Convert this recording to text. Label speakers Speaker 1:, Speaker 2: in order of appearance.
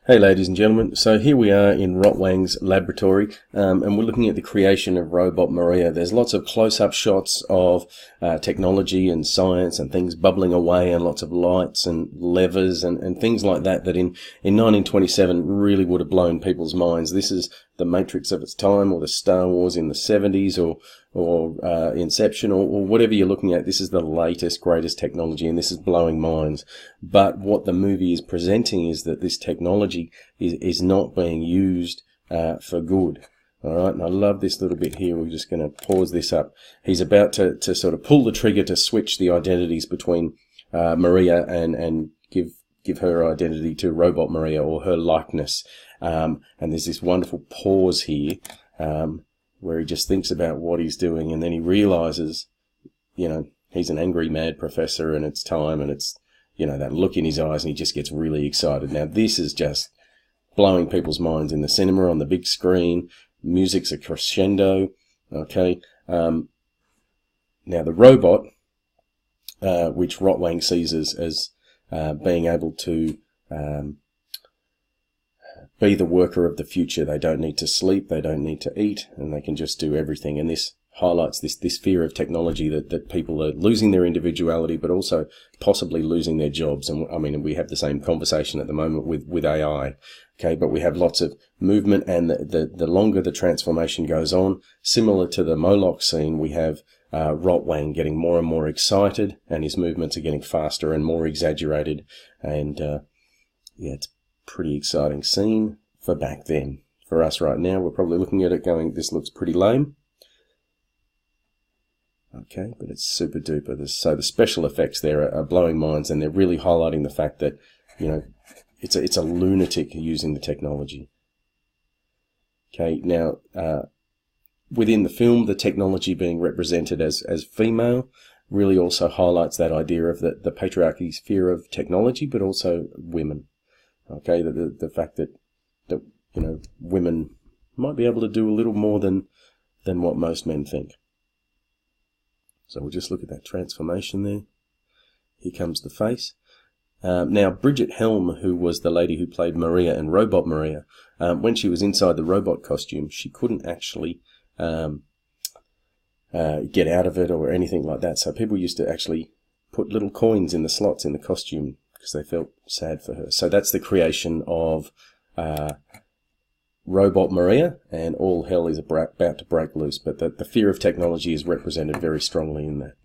Speaker 1: Hey ladies and gentlemen, so here we are in Rotwang's laboratory, and we're looking at the creation of robot Maria. There's lots of close-up shots of technology and science and things bubbling away, and lots of lights and levers and things like that in 1927 really would have blown people's minds. This is the Matrix of its time, or the Star Wars in the 70s, or Inception, or whatever you're looking at. This is the latest, greatest technology, and this is blowing minds. But what the movie is presenting is that this technology is not being used for good. All right, and I love this little bit here. We're just going to pause this up. He's about to sort of pull the trigger to switch the identities between Maria and give her identity to Robot Maria, or her likeness. And there's this wonderful pause here where he just thinks about what he's doing, and then he realizes, he's an angry, mad professor, and it's time, and it's, that look in his eyes, and he just gets really excited. Now, this is just blowing people's minds in the cinema, on the big screen. Music's a crescendo, okay? Now, the robot, which Rotwang sees as being able to be the worker of the future. They don't need to sleep, they don't need to eat, and they can just do everything. And this highlights this fear of technology, that people are losing their individuality, but also possibly losing their jobs. And I mean, we have the same conversation at the moment with AI. Okay, but we have lots of movement, and the longer the transformation goes on, similar to the Moloch scene, we have Rotwang getting more and more excited, and his movements are getting faster and more exaggerated. And it's pretty exciting scene for back then. For us right now, we're probably looking at it going, this looks pretty lame. Okay, but it's super duper. So the special effects there are blowing minds, and they're really highlighting the fact that, it's a lunatic using the technology. Okay, now, within the film, the technology being represented as female really also highlights that idea of the patriarchy's fear of technology, but also women. Okay, the fact that women might be able to do a little more than what most men think. So we'll just look at that transformation there. Here comes the face. Now, Bridget Helm, who was the lady who played Maria and Robot Maria, when she was inside the robot costume, she couldn't actually get out of it or anything like that. So people used to actually put little coins in the slots in the costume because they felt sad for her. So that's the creation of Robot Maria, and all hell is about to break loose. But the fear of technology is represented very strongly in that.